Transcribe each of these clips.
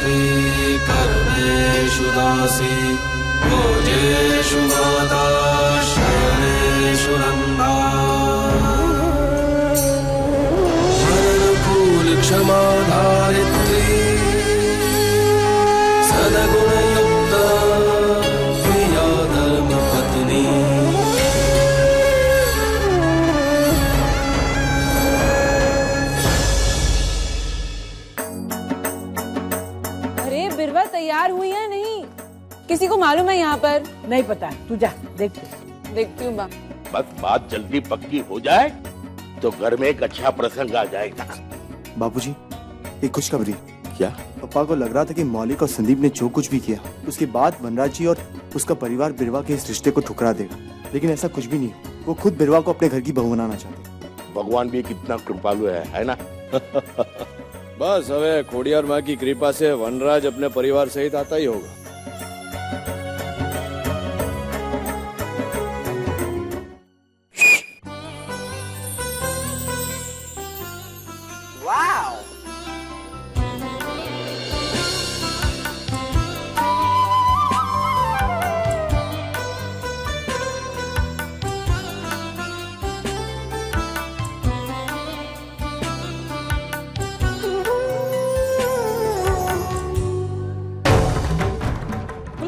धारित्री कर्मेषु दासी भोजेषु माता शयनेषु नन्दा अनुकूल क्षमा धारित्री सद्गुणयुक्ता प्रिया धर्मपत्नी। अरे बिरवा तैयार हुई है नहीं? किसी को मालूम है यहाँ पर? नहीं पता है, तू जा देखती हूँ बा। बस बात जल्दी पक्की हो जाए तो घर में एक अच्छा प्रसंग आ जाएगा। बापूजी, एक खुशखबरी। क्या? पापा को लग रहा था कि मौलिक और संदीप ने जो कुछ भी किया उसके बाद वनराज जी और उसका परिवार बिरवा के इस रिश्ते को ठुकरा देगा, लेकिन ऐसा कुछ भी नहीं। वो खुद बिरवा को अपने घर की बहू बनाना चाहते। भगवान भी कितना कृपालु है ना? बस हवे खोडियार माँ की कृपा से वनराज अपने परिवार सहित आता ही होगा।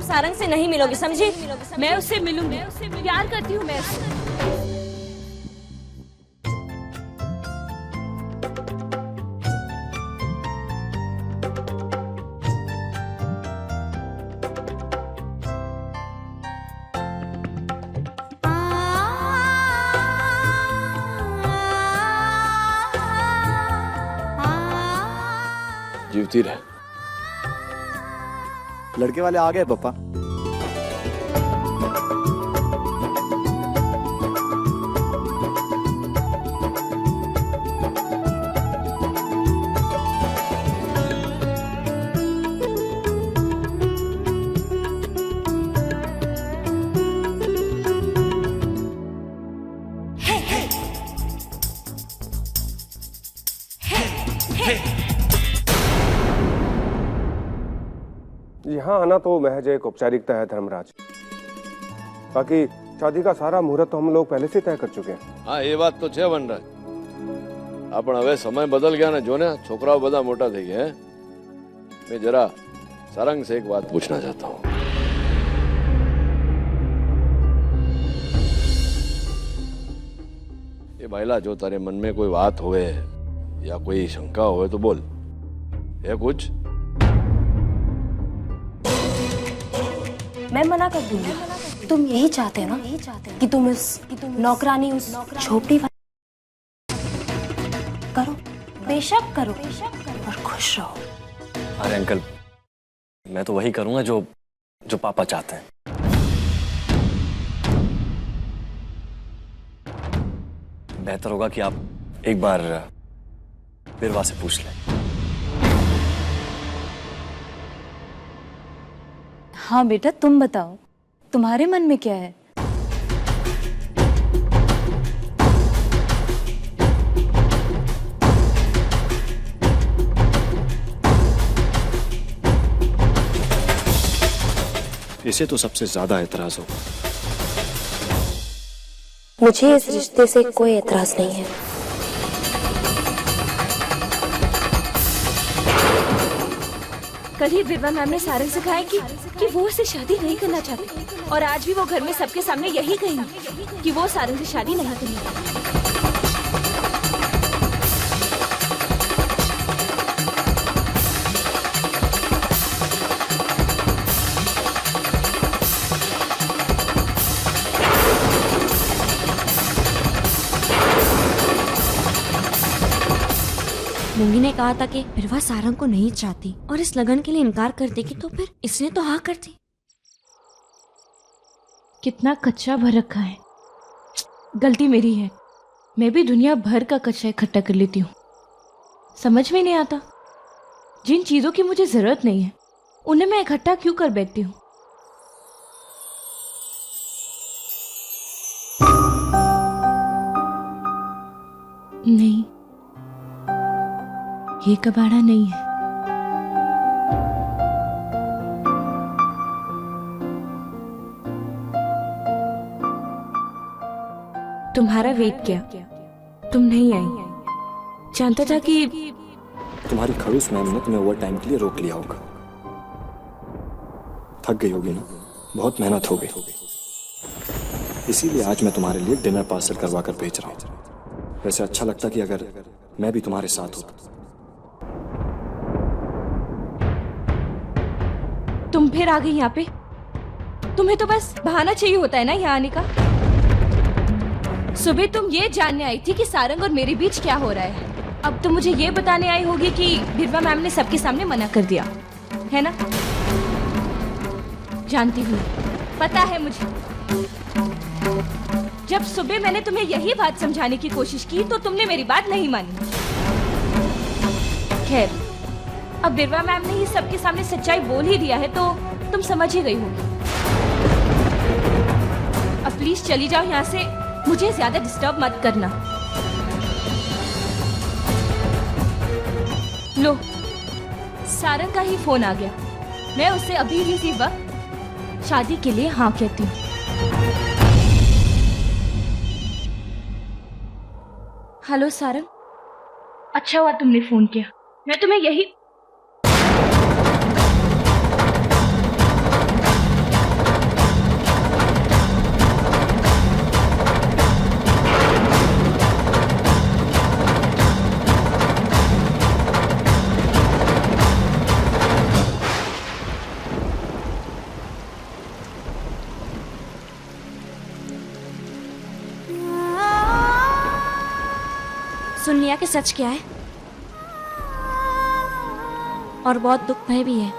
सारंग से नहीं मिलोगी, समझी? मैं उससे मिलूंगी, प्यार करती हूँ मैं उससे। जीवती रहे। लड़के वाले आ गए पापा। यहाँ आना तो महज एक औपचारिकता है धर्मराज, बाकी शादी का सारा मुहूर्त तो हम लोग पहले से तय कर चुके हैं। हाँ ये बात तो है वनराज, अपन हवे समय बदल गया ना, जो ने छोकराओ बदा मोटा થઈ ગયા। मैं जरा सारंग से एक बात पूछना चाहता हूँ। ये भाईला, जो तारे मन में कोई बात होवे या कोई शंका होवे तो बोल, है कुछ? मैं मना कर दूंगी। तुम यही चाहते हो ना कि तुम इस नौकरानी उस झोपड़ी करो, बेशक करो और खुश रहो। अरे अंकल, मैं तो वही करूंगा जो पापा चाहते हैं। बेहतर होगा कि आप एक बार बिरवा से पूछ लें। हाँ बेटा, तुम बताओ, तुम्हारे मन में क्या है? इसे तो सबसे ज्यादा एतराज होगा। मुझे इस रिश्ते से कोई एतराज नहीं है। कल ही बिरवा मैम ने सारंग से कहा है कि वो उससे शादी नहीं करना चाहती, और आज भी वो घर में सबके सामने यही कहेंगी कि वो सारंग से शादी नहीं करेंगी। मुंगी ने कहा था कि बिरवा सारंग को नहीं चाहती और इस लगन के लिए इनकार कर देगी, तो फिर इसने तो हाँ कर दी। कितना कच्चा भर रखा है। गलती मेरी है, मैं भी दुनिया भर का कच्चा इकट्ठा कर लेती हूँ। समझ में नहीं आता, जिन चीजों की मुझे जरूरत नहीं है उन्हें मैं इकट्ठा क्यों कर बैठती हूँ। नहीं, ये कबाड़ा नहीं है। तुम्हारा वेट किया, तुम नहीं आई। जानता था कि तुम्हारी खड़ूस मैम ने तुम्हें ओवर टाइम के लिए रोक लिया होगा। थक गई होगी ना, बहुत मेहनत हो गई होगी, इसीलिए आज मैं तुम्हारे लिए डिनर पार्सल करवा कर भेज रहा हूँ। वैसे अच्छा लगता कि अगर मैं भी तुम्हारे साथ होता। तुम फिर आ गई यहाँ पे। तुम्हें तो बस बहाना चाहिए होता है ना यहाँ आने का। सुबह तुम ये जानने आई थी कि सारंग और मेरे बीच क्या हो रहा है, अब तो मुझे ये बताने आई होगी कि बिरवा मैम ने सबके सामने मना कर दिया है ना। जानती हूँ, पता है मुझे। जब सुबह मैंने तुम्हें यही बात समझाने की कोशिश की तो तुमने मेरी बात नहीं मानी। खैर, अब बिरवा मैम ने ही सबके सामने सच्चाई बोल ही दिया है तो तुम समझ ही गई होगी। अब प्लीज चली जाओ यहाँ से, मुझे ज्यादा डिस्टर्ब मत करना। लो, सारंग का ही फोन आ गया। मैं उससे अभी इसी वक्त शादी के लिए हाँ कहती हूँ। हेलो सारंग, अच्छा हुआ तुमने फोन किया। मैं तुम्हें यही सुन लिया कि सच क्या है, और बहुत दुख भय भी है।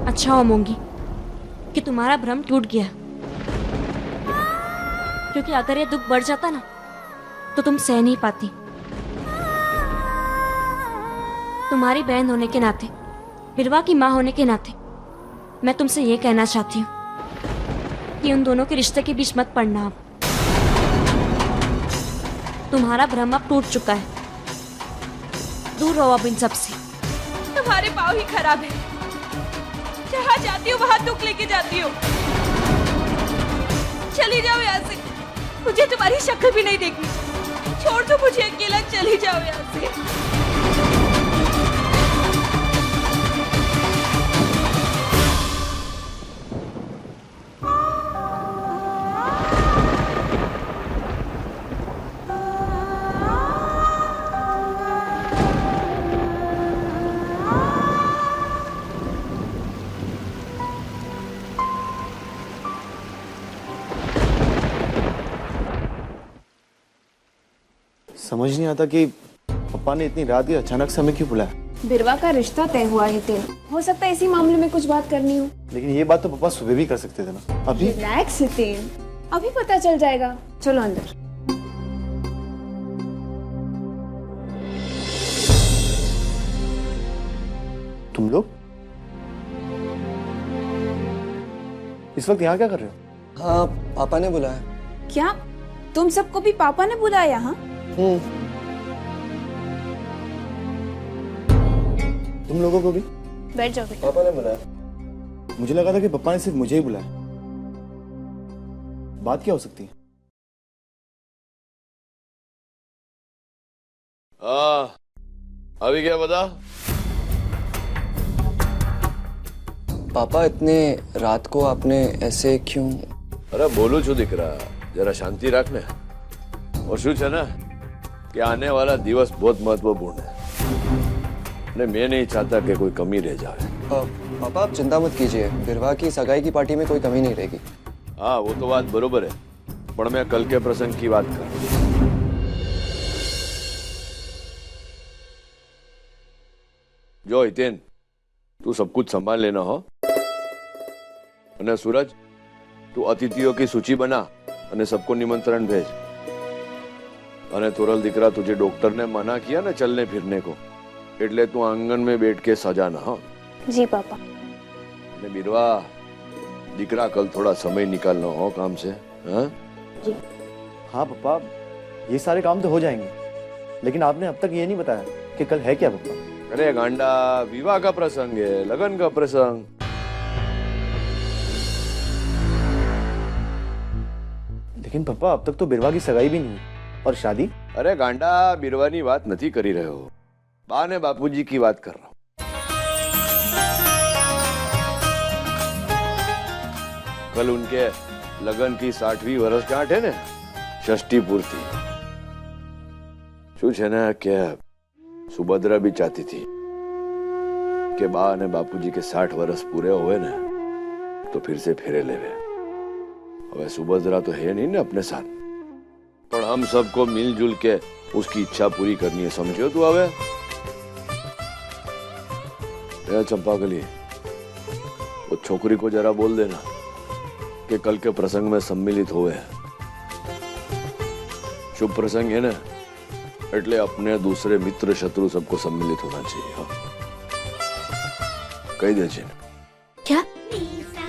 अच्छा हो मोंगी कि तुम्हारा भ्रम टूट गया, क्योंकि अगर ये दुख बढ़ जाता ना तो तुम सह नहीं पाती। तुम्हारी बहन होने के नाते, बिरवा की माँ होने के नाते मैं तुमसे ये कहना चाहती हूँ कि उन दोनों के रिश्ते के बीच मत पड़ना। अब तुम्हारा भ्रम अब टूट चुका है, दूर रहो अब इन सब से। तुम्हारे पाँव ही खराब है, जहाँ जाती हो वहाँ दुख लेके जाती हो। चली जाओ यहाँ से, मुझे तुम्हारी शक्ल भी नहीं देखनी। छोड़ दो मुझे अकेला, चली जाओ यहाँ से। समझ नहीं आता कि पापा ने इतनी रात ही अचानक से हमें क्यों बुलाया। बिरवा का रिश्ता तय हुआ है तेल, हो सकता है इसी मामले में कुछ बात करनी हो। लेकिन ये बात तो पापा सुबह भी कर सकते थे ना। अभी रिलैक्स तेल, अभी पता चल जाएगा। चलो अंदर। तुम लोग इस वक्त यहाँ क्या कर रहे हो? हाँ, पापा ने बुलाया। क्या तुम सबको भी पापा ने बुलाया यहाँ? तुम लोगों को भी? बैठ जाओ। पापा ने बुलाया। मुझे लगा था कि पापा ने सिर्फ मुझे ही बुलाया। बात क्या हो सकती है? अभी क्या बता? पापा इतने रात को आपने ऐसे क्यों? अरे बोलू छू दिख रहा, जरा शांति रखने। और शू है ना कि आने वाला दिवस बहुत महत्वपूर्ण है, मैं नहीं चाहता कि कोई कमी रह जाए। पापा आप चिंता मत कीजिए, बिरवा की सगाई की पार्टी में कोई कमी नहीं रहेगी। हाँ वो तो बात बरोबर है, पर मैं कल के प्रसंग की बात कर। जो हितेन, तू सब कुछ संभाल लेना हो। અને सूरज, तू अतिथियों की सूची बना અને सबको निमंत्रण भेज। અને तोरल दिकरा, तुझे डॉक्टर ने मना किया ना चलने फिरने को, એટલે तू आंगन में बैठ के सजाना। हाँ जी पापा। અને बिरवा दिकरा, कल थोड़ा समय निकालना हो काम से। हाँ जी हाँ पापा, ये सारे काम तो हो जाएंगे, लेकिन आपने अब तक ये नहीं बताया कि कल है क्या पापा। अरे गांडा, विवाह का प्रसंग है, लगन का प्रसंग। लेकिन पापा अब तक तो बिरवा की सगाई भी नहीं हुई और शादी। अरे गांडा, बिरवानी बात नहीं करी रहे हो, बा ने बापूजी की बात कर रहा हूं। कल उनके लगन की 60वीं वर्षगांठ है ना, षष्ठी पूर्ति। શું છે ને કે સુભદ્રા भी चाहती थी कि बा ने बापूजी के 60 वर्ष पूरे हुए ना तो फिर से फेरे लेवे। अब सुभद्रा तो है नहीं ना अपने साथ, पर हम सबको मिलजुल के उसकी इच्छा पूरी करनी है, समझो तू? अब चंपाकली, वो छोकरी को जरा बोल देना कि कल के प्रसंग में सम्मिलित हुए। शुभ प्रसंग है ना, એટલે अपने दूसरे मित्र शत्रु सबको सम्मिलित होना चाहिए। कही दे जी। क्या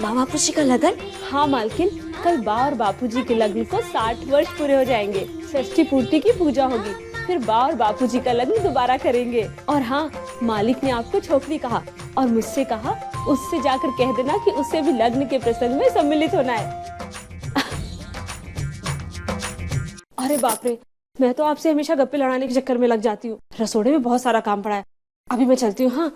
बापूजी का लगन? हाँ मालकिन, कल बा और बापूजी के लगन को 60 वर्ष पूरे हो जाएंगे। षष्ठी पूर्ति की पूजा होगी, फिर बा और बापूजी का लगन दोबारा करेंगे। और हाँ, मालिक ने आपको छोकरी कहा और मुझसे कहा उससे जाकर कह देना कि उससे भी लग्न के प्रसंग में सम्मिलित होना है। अरे बाप रे, मैं तो आपसे हमेशा गप्पे लड़ाने के चक्कर में लग जाती हूँ। रसोड़े में बहुत सारा काम पड़ा है, अभी मैं चलती हूँ। हाँ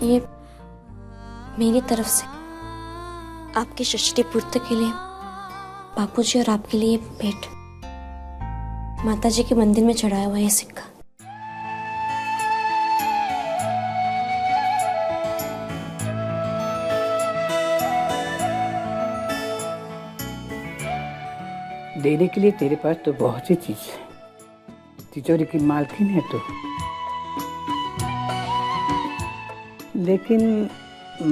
ये मेरी तरफ से आपकी षष्ठी पूर्ति के लिए बापूजी और आपके लिए भेंट। माताजी के मंदिर में चढ़ाया हुआ है सिक्का। देने के लिए तेरे पास तो बहुत सी चीज है, तिजोरी की मालकिन है तो, लेकिन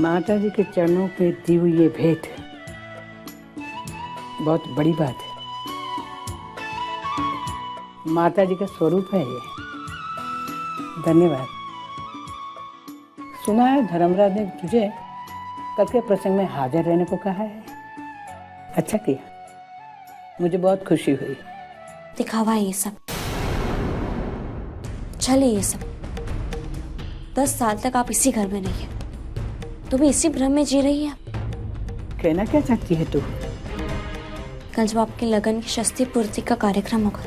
माता जी के चरणों पे दी हुई ये भेंट बहुत बड़ी बात है। माता जी का स्वरूप है ये। धन्यवाद। सुना है धर्मराज ने तुझे कल के प्रसंग में हाजिर रहने को कहा है। अच्छा किया, मुझे बहुत खुशी हुई। दिखावा है ये सब, चले ये सब। 10 साल तक आप इसी घर में नहीं है, तुम इसी भ्रम में जी रही है। कहना क्या चाहती है तू? कल जब आपके लगन की षष्ठी पूर्ति का कार्यक्रम होगा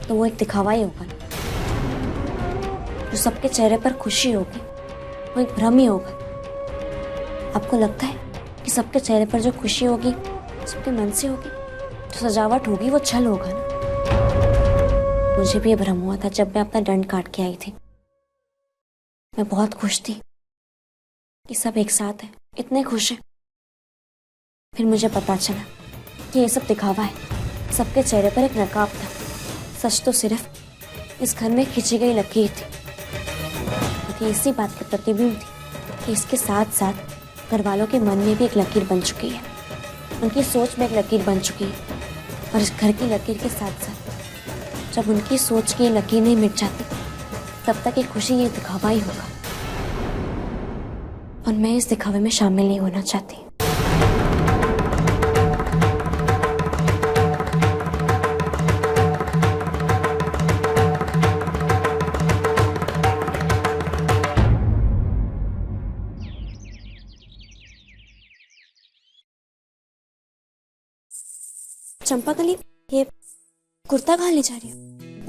तो वो एक दिखावा ही होगा। जो सबके चेहरे पर खुशी होगी वो एक भ्रम ही होगा। आपको लगता है कि सबके चेहरे पर जो खुशी होगी सबके मन से होगी, जो सजावट होगी वो छल होगा ना। मुझे भी ये भ्रम हुआ था जब मैं अपना दंड काट के आई थी। मैं बहुत खुश थी कि सब एक साथ है, इतने खुश हैं। फिर मुझे पता चला कि ये सब दिखावा है। सबके चेहरे पर एक नकाब था, सच तो सिर्फ इस घर में खींची गई लकीर थी। ये इसी बात की प्रतिबिंब थी कि इसके साथ साथ घर वालों के मन में भी एक लकीर बन चुकी है, उनकी सोच में एक लकीर बन चुकी है। और इस घर की लकीर के साथ साथ जब उनकी सोच की लकीर नहीं मिट जाती तब तक ये खुशी, ये दिखावा ही होगा। और मैं इस दिखावे में शामिल नहीं होना चाहती। चंपाकली, ये कुर्ता कहाँ ले जा रही हो?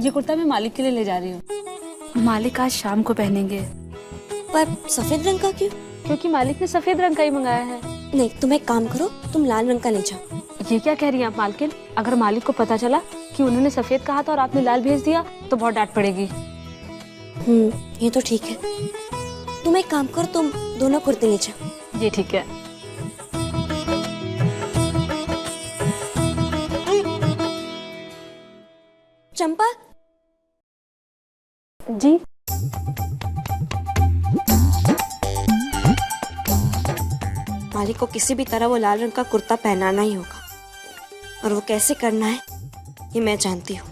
ये कुर्ता मैं मालिक के लिए ले जा रही हूँ। मालिक आज शाम को पहनेंगे। पर सफेद रंग का क्यों? क्योंकि मालिक ने सफेद रंग का ही मंगाया है। नहीं, तुम एक काम करो, तुम लाल रंग का ले जाओ। ये क्या कह रही हैं आप मालकिन? अगर मालिक को पता चला कि उन्होंने सफेद कहा था और आपने लाल भेज दिया तो बहुत डांट पड़ेगी। ये तो ठीक है। तुम एक काम करो, तुम दोनों कुर्ते ले जाओ। ये ठीक है। चंपा जी। मालिक को किसी भी तरह वो लाल रंग का कुर्ता पहनाना ही होगा, और वो कैसे करना है ये मैं जानती हूँ।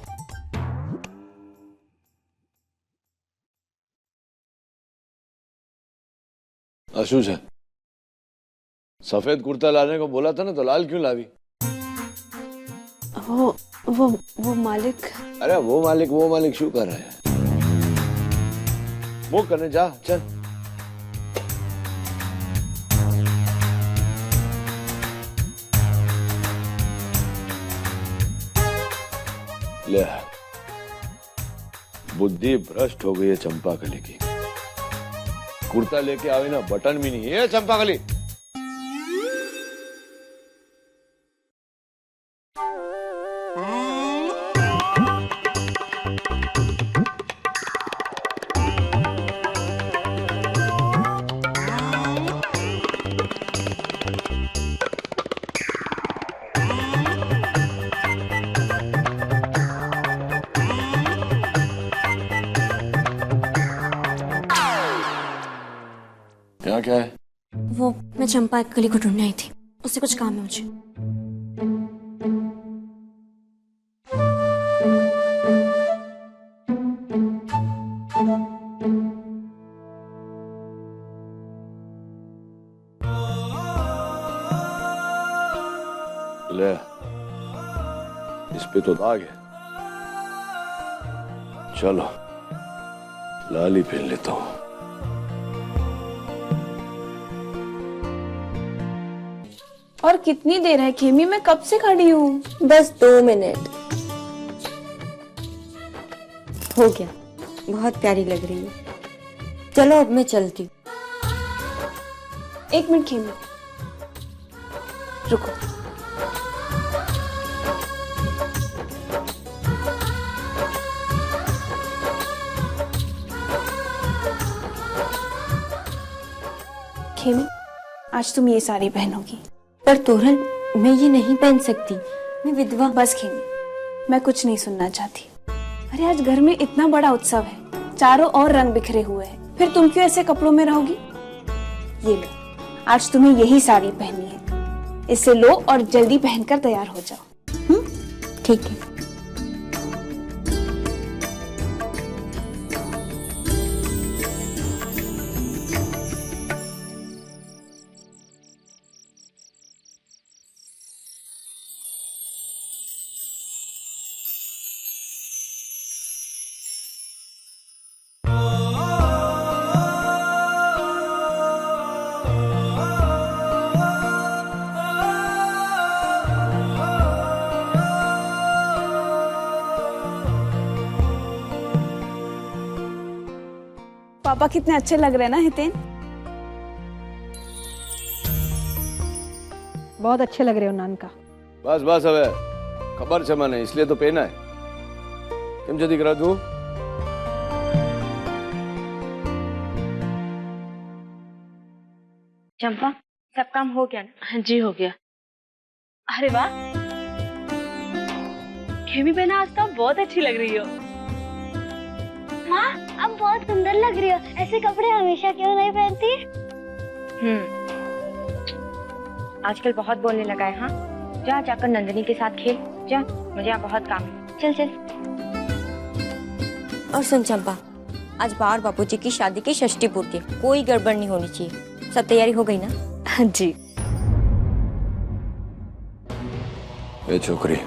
आशुष है, सफेद कुर्ता लाने को बोला था ना, तो लाल क्यों लावी? वो मालिक। अरे वो मालिक शू कर रहा है? वो करने जा, चल। ले, बुद्धि भ्रष्ट हो गई है चंपा कली की। कुर्ता लेके आवे ना, बटन भी नहीं है चंपा कली। क्या है? वो मैं चंपा कली को ढूंढने आई थी, उससे कुछ काम है मुझे। ले, इस पे तो दाग है। चलो लाल ही पहन लेता हूं। और कितनी देर है खेमी? मैं कब से खड़ी हूँ। बस 2 मिनट। हो गया। बहुत प्यारी लग रही है। चलो अब मैं चलती हूँ। 1 मिनट खेमी, रुको। खेमी, आज तुम ये साड़ी पहनोगी। पर तोरल, मैं ये नहीं पहन सकती, मैं विधवा। बस खेमी, मैं कुछ नहीं सुनना चाहती। अरे आज घर में इतना बड़ा उत्सव है, चारों ओर रंग बिखरे हुए हैं, फिर तुम क्यों ऐसे कपड़ों में रहोगी? ये लो, आज तुम्हें यही साड़ी पहननी है। इसे लो और जल्दी पहनकर तैयार हो जाओ। ठीक है। पापा कितने अच्छे लग रहे हैं ना हितेन? बहुत अच्छे लग रहे हो नानका। बस बस હવે ખબર છે મને, इसलिए तो पहना है। કેમ છે દીકરા તું? चंपा, सब काम हो गया ना? हाँ जी, हो गया। अरे वाह खेमी बहना, आज तो आप बहुत अच्छी लग रही हो। माँ, अब बहुत सुंदर लग रही हो। ऐसे कपड़े हमेशा क्यों नहीं पहनती? आजकल बहुत बोलने लगा है। हाँ, जा जाकर नंदिनी के साथ खेल जा, मुझे यहाँ बहुत काम है। चल चल। और सुन चंपा, आज बार बापूजी की शादी की षष्ठी पूर्ति, कोई गड़बड़ नहीं होनी चाहिए। सब तैयारी हो गई ना? हाँ जी। ये छोकरी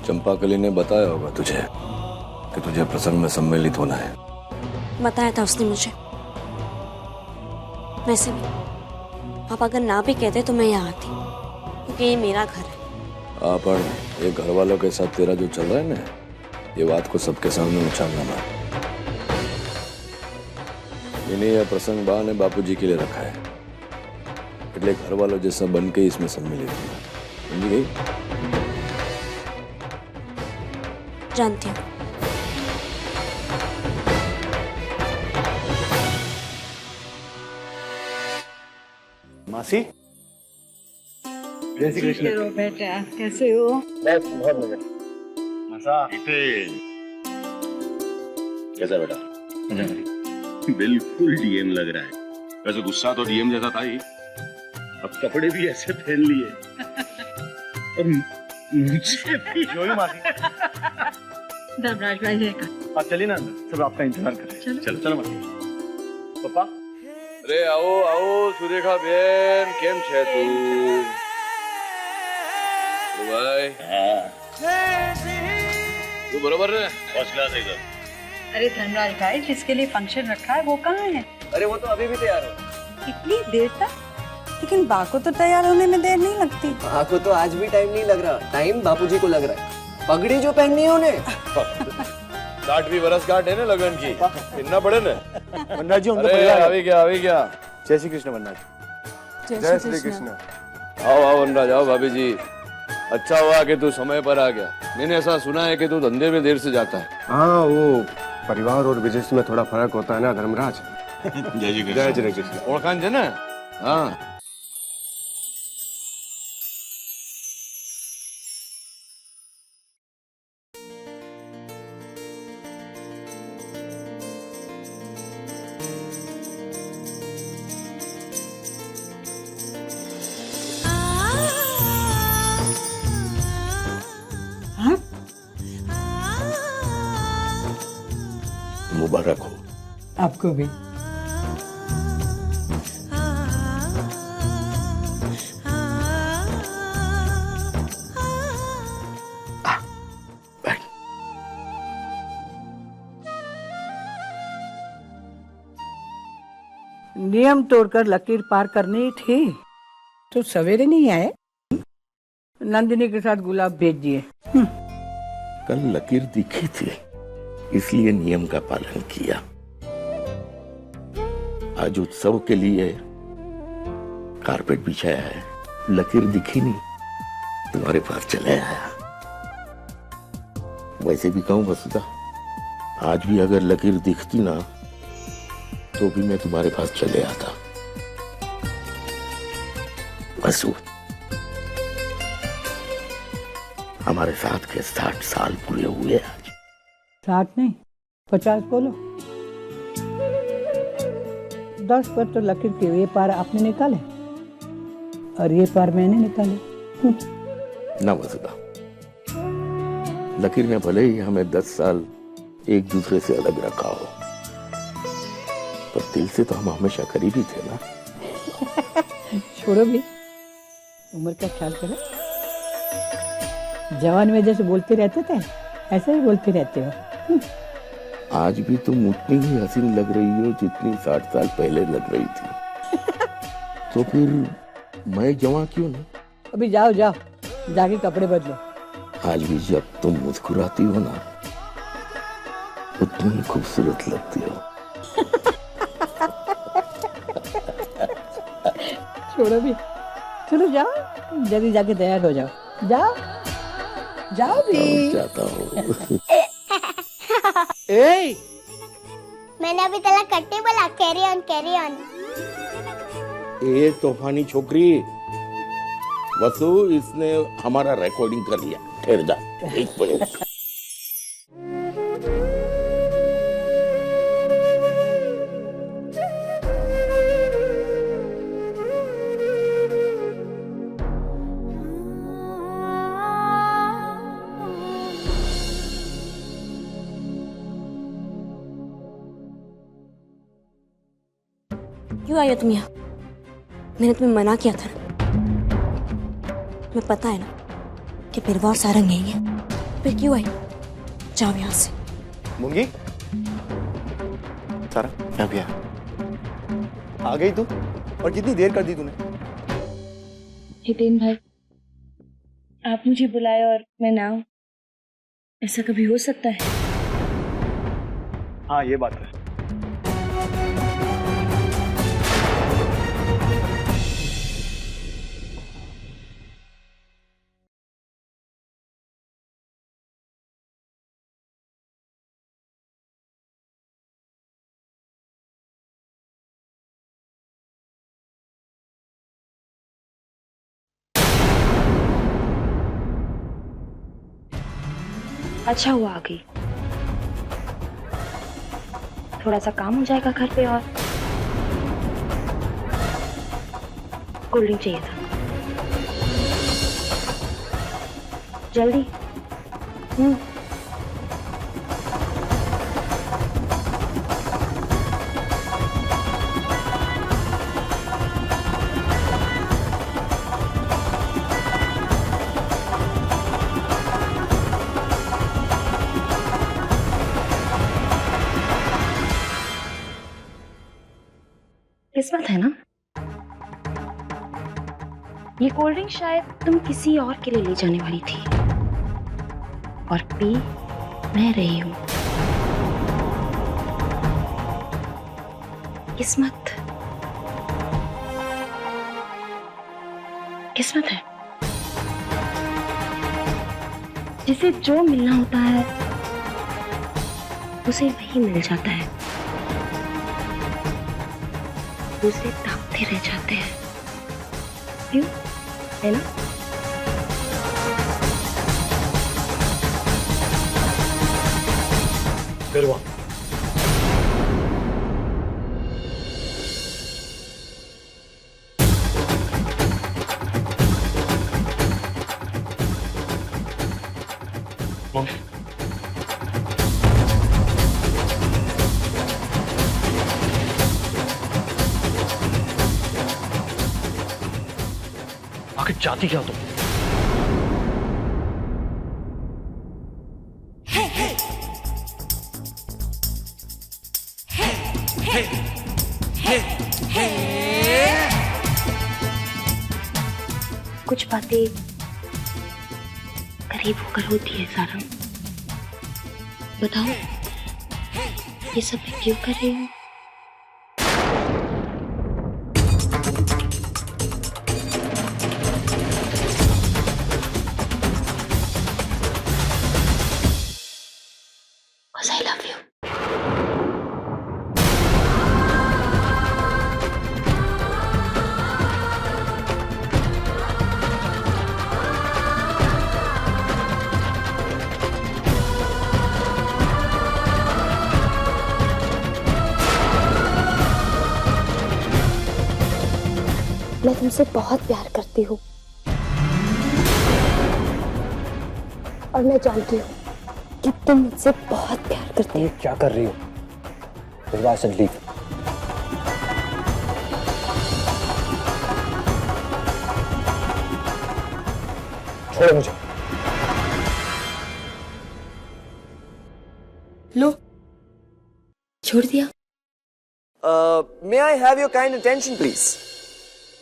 चंपाकली ने बताया होगा तुझे कि तुझे प्रसंग में सम्मिलित होना है। बताया था उसने मुझे। वैसे भी आप अगर ना भी कहते तो मैं यहाँ आती, क्योंकि ये मेरा घर है। पर ये घर वालों के साथ तेरा जो चल रहा है ना, ये बात को सबके सामने उछालना मत। इन्हें यह प्रसंग बा ने बापूजी के लिए रखा है, એટલે घर वालों जैसा बन के इसमें सम्मिलित होना। समझ गई? जानती हूँ। मासी, जय श्री कृष्ण। बेटा कैसे हो? बस बहुत मजा। मजा कैसा बेटा? बिल्कुल डीएम लग रहा है। वैसे गुस्सा तो डीएम जैसा था ही, अब कपड़े भी ऐसे पहन लिए और मुझे भी। जो ही मासी। धर्मराज भाई जय का। आप चलिए ना अंदर, सब आपका इंतजार कर रहे हैं। चलो चलो मासी। पापा। अरे आओ आओ सुरेखा बेन, केम छे तू? भाई तू बरोबर है? फर्स्ट क्लास एकदम। अरे धर्मराज भाई जिसके लिए फंक्शन रखा है वो कहाँ है? अरे वो तो अभी भी तैयार हो। इतनी देर तक? लेकिन बा को तो तैयार होने में देर नहीं लगती। बा को तो आज भी टाइम नहीं लग रहा, टाइम बापूजी को लग रहा है। पगड़ी जो पहननी है उन्हें। 60 बरस गांठ है ना लगन की, इतना पड़े ना। वनराज जी, उनका अरे परिवार अभी क्या अभी क्या? जय श्री कृष्ण वनराज जी। जय श्री कृष्ण। आओ आओ वनराज आओ। भाभी जी, अच्छा हुआ कि तू समय पर आ गया। मैंने ऐसा सुना है कि तू धंधे में देर से जाता है। हाँ, वो परिवार और बिजनेस में थोड़ा फर्क होता है ना धर्मराज। जय श्री कृष्ण। जय श्री कृष्ण। ओळखान छे ने? हाँ। मुबारक हो। आपको भी। नियम तोड़कर लकीर पार करनी थी तो सवेरे नहीं आए। नंदिनी के साथ गुलाब भेज दिए। कल लकीर दिखी थी, इसलिए नियम का पालन किया। आज उत्सव के लिए कारपेट बिछाया है, लकीर दिखी नहीं, तुम्हारे पास चले आया। वैसे भी कहूं वसुधा, आज भी अगर लकीर दिखती ना तो भी मैं तुम्हारे पास चले आता। वसु, हमारे साथ के 60 साल पूरे हुए आज। 60 नहीं 50 बोलो। 10 पर तो लकीर के ये पार आपने निकाले और ये पार मैंने निकाले। ना वसुधा, लकीर ने भले ही हमें 10 साल एक दूसरे से अलग रखा हो, पर दिल से तो हम हमेशा करीबी थे ना। छोड़ो भी, उम्र का ख्याल करो। जवान में जैसे बोलते रहते थे ऐसे ही बोलते रहते हो। आज भी तुम उतनी ही हसीन लग रही हो जितनी 60 साल पहले लग रही थी। तो फिर मैं जवां क्यों नहीं? अभी जाओ जाओ, जाके कपड़े बदलो। आज भी जब तुम मुस्कुराती हो ना, उतनी खूबसूरत लगती हो। छोड़ो भी, चलो जाओ, जल्दी जाके तैयार हो जाओ। जाओ जाओ भी। जाता हूँ। ए, मैंने अभी तला कट्टे बोला, कैरी ऑन कैरी ऑन। ए तूफानी छोकरी, वसु इसने हमारा रिकॉर्डिंग कर लिया। ठहर जा, एक मिनट। क्यों आई हो तुम यहाँ? मैंने तुम्हें मना किया था ना। तुम्हें पता है ना कि बिरवा और सारंग यही है, फिर क्यों आई? जाओ यहाँ से। मुंगी, सारा मैं भी आ गई तू? और कितनी देर कर दी तूने? हितेन भाई, आप मुझे बुलाए और मैं ना आऊं, ऐसा कभी हो सकता है? हाँ ये बात है। अच्छा हुआ आ गई, थोड़ा सा काम हो जाएगा घर पे। और कोल्ड ड्रिंक चाहिए था, जल्दी। किस्मत है ना, ये कोल्ड ड्रिंक शायद तुम किसी और के लिए ले जाने वाली थी और पी मैं रही हूं। किस्मत, किस्मत है। जिसे जो मिलना होता है उसे वही मिल जाता है, उसे ताकते रह जाते हैं, क्यों? है ना? बिरवा, आखिर चाहती क्या तुम? कुछ बातें करीब होकर होती है सारा। बताओ ये सब मैं क्यों कर रही हूँ? Because I love you. मैं तुमसे बहुत प्यार करती हूँ और मैं जानती हूँ कि तुम मुझसे बहुत प्यार करते हो। क्या कर रही हो? बिरवा, I said leave. छोड़ो मुझे। लो, छोड़ दिया। May I have your kind attention, please?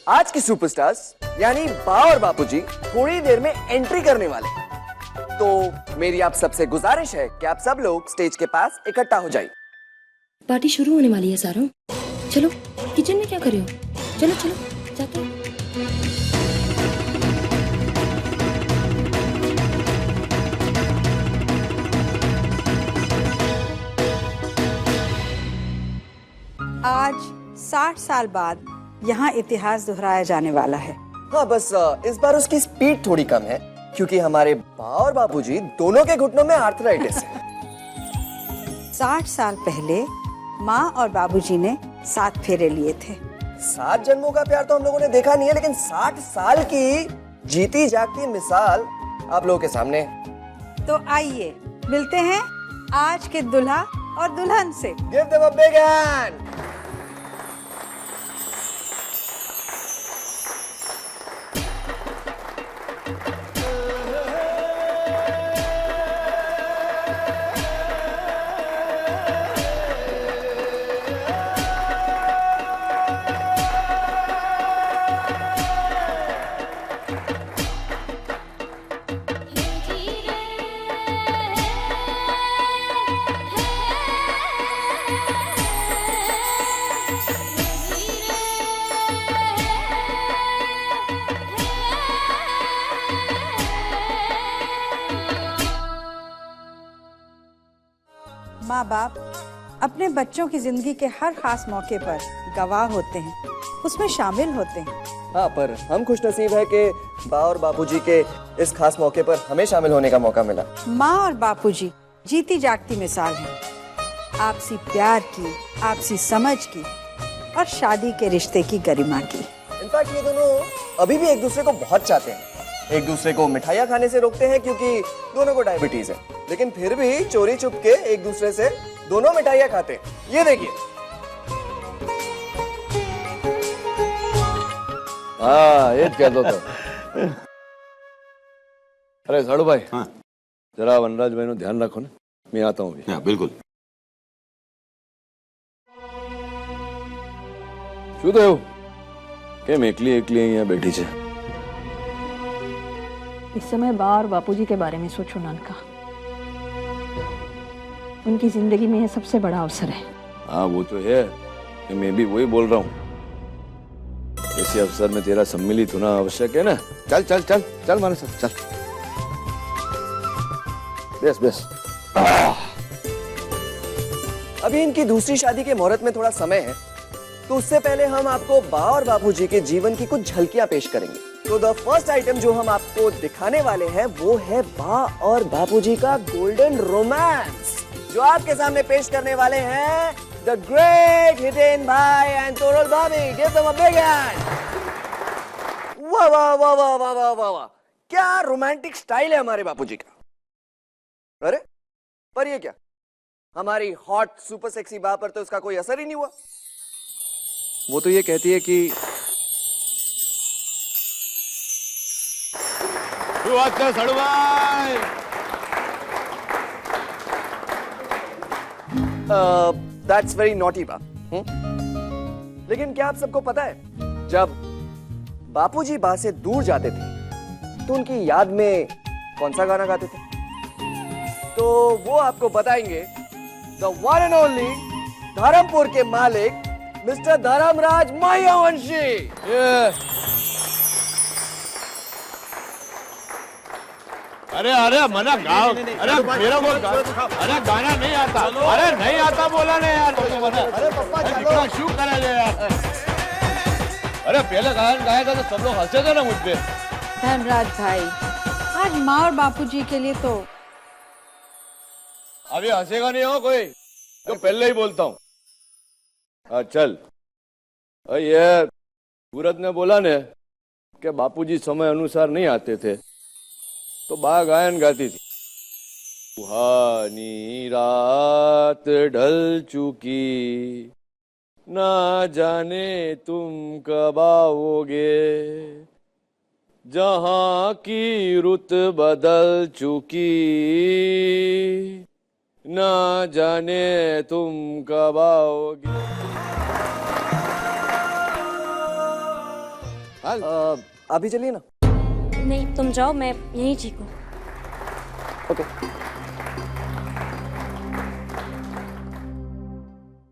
आज की सुपरस्टार्स यानी बा और बापूजी थोड़ी देर में एंट्री करने वाले, तो मेरी आप सबसे गुजारिश है कि आप सब लोग स्टेज के पास इकट्ठा हो जाइए। पार्टी शुरू होने वाली है सारों, चलो किचन में क्या कर रहे हो? चलो चलो जाके। आज 60 साल बाद यहाँ इतिहास दोहराया जाने वाला है। हाँ, बस इस बार उसकी स्पीड थोड़ी कम है क्योंकि हमारे बा और बापूजी दोनों के घुटनों में आर्थराइटिस है। 60 साल पहले माँ और बाबूजी ने 7 फेरे लिए थे। 7 जन्मों का प्यार तो हम लोगों ने देखा नहीं है, लेकिन 60 साल की जीती जागती मिसाल आप लोगों के सामने। तो आइए मिलते हैं आज के दुल्हा और दुल्हन से। Give them a big hand. माँ बाप अपने बच्चों की जिंदगी के हर खास मौके पर गवाह होते हैं, उसमें शामिल होते हैं। हाँ, पर हम खुशनसीब है कि बा और बापूजी के इस खास मौके पर हमें शामिल होने का मौका मिला। माँ और बापूजी जीती जागती मिसाल हैं आपसी प्यार की, आपसी समझ की और शादी के रिश्ते की गरिमा की। इनफैक्ट ये दोनों अभी भी एक दूसरे को बहुत चाहते हैं। एक दूसरे को मिठाइयाँ खाने से रोकते हैं क्योंकि दोनों को डायबिटीज है, लेकिन फिर भी चोरी छुप के एक दूसरे से दोनों मिठाइयाँ खाते हैं। ये देखिए। हाँ, ये क्या था। अरे साड़ू भाई, हाँ जरा वनराज भाई नो ध्यान रखो ना, मैं आता हूँ। हाँ बिल्कुल। શું થયું? કેમ એકલી એકલી અહીંયા બેઠી છે? इस समय बा और बापूजी के बारे में सोचो नानका। उनकी जिंदगी में यह सबसे बड़ा अवसर है। हाँ वो तो है, मैं भी वही बोल रहा हूँ। ऐसे अवसर में तेरा सम्मिलित होना आवश्यक है ना। चल चल चल चल हमारे साथ चल। Base base. अभी इनकी दूसरी शादी के मुहूर्त में थोड़ा समय है, तो उससे पहले हम आपको बा और बापूजी के जीवन की कुछ झलकियां पेश करेंगे। तो द फर्स्ट आइटम जो हम आपको दिखाने वाले हैं वो है बा और बापूजी का गोल्डन रोमांस, जो आपके सामने पेश करने वाले हैं द ग्रेट हितेन भाई एंड तोरल भाभी। Give them a big hand. वाह वाह वाह वाह वाह वाह वाह वाह, क्या रोमांटिक स्टाइल है हमारे बापूजी का। अरे पर ये क्या, हमारी हॉट सुपर सेक्सी बा पर तो इसका कोई असर ही नहीं हुआ। वो तो ये कहती है कि दैट्स वेरी नॉटी बा। लेकिन क्या आप सबको पता है, जब बापूजी बा से दूर जाते थे तो उनकी याद में कौन सा गाना गाते थे? तो वो आपको बताएंगे the one and only Dharampur के मालिक मिस्टर धर्मराज मायावंशी। अरे अरे मना गाओ। अरे मेरा को अरे गाना नहीं आता। अरे नहीं आता बोला नहीं यार। अरे पप्पा चलो शू करा ले यार। अरे पहले गाना गाया था तो सब लोग हंसे थे ना मुझ पे। धर्मराज भाई, आज माँ और बापूजी के लिए तो अभी हंसेगा नहीं हो कोई, तो पहले ही बोलता हूँ। हाँ चल। ये सूरज ने बोला ने कि बापूजी समय अनुसार नहीं आते थे, तो बा गायन गाती थी। सुहानी रात ढल चुकी, ना जाने तुम कब आओगे, जहां की रुत बदल चुकी, ना जाने तुम कब आओगे। अभी चलिए ना। नहीं, तुम जाओ, मैं यहीं चीखूं। ओके।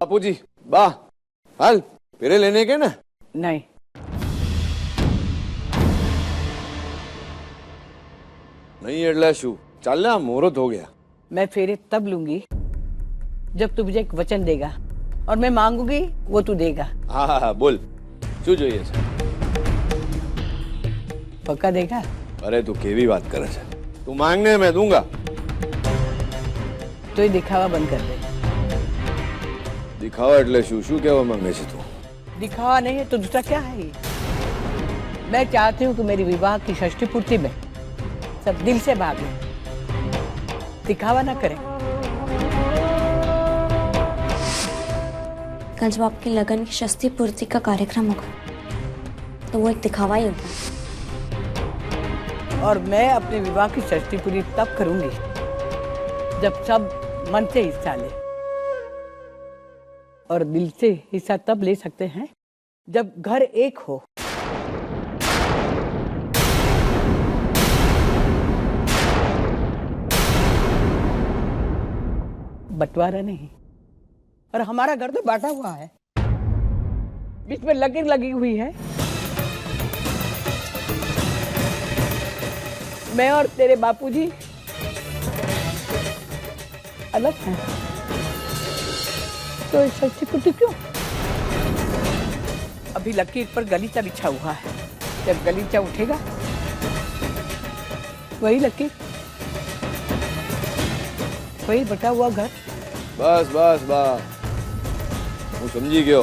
बापूजी बा हाल फेरे लेने के ना? नहीं। नहीं एडला शू चलना, मुहूर्त हो गया। मैं फेरे तब लूंगी जब तू मुझे एक वचन देगा, और मैं मांगूंगी वो तू देगा। हाँ हाँ हाँ बोल, शू જોઈએ છે? पक्का देगा? अरे तू केवी बात करे છે? तू मांगने मैं दूंगा। तो ये दिखावा बंद कर दे। दिखावा એટલે શું શું કહેવા માંગે છે તું? दिखावा नहीं है तो दूसरा क्या है? मैं चाहती हूँ कि मेरी विवाह की षष्ठी पूर्ति में सब दिल से भाग लें, दिखावा ना करें। कल जब आपकी लगन की षष्ठी पूर्ति का कार्यक्रम होगा तो वो एक दिखावा ही होगा। और मैं अपने विवाह की षष्ठी पूरी तब करूंगी जब सब मन से हिस्सा ले, और दिल से हिस्सा तब ले सकते हैं जब घर एक हो। बंटवारा नहीं। और हमारा घर तो बांटा हुआ है, बीच में लकीर लगी हुई है। मैं और तेरे बापूजी अलग हैं। तो षष्ठी पूर्ति क्यों? अभी लकीर पर गलीचा बिछा हुआ है, जब गलीचा उठेगा वही लकीर, वही बटा हुआ घर। बस बस बस, હું સમજી ગયો।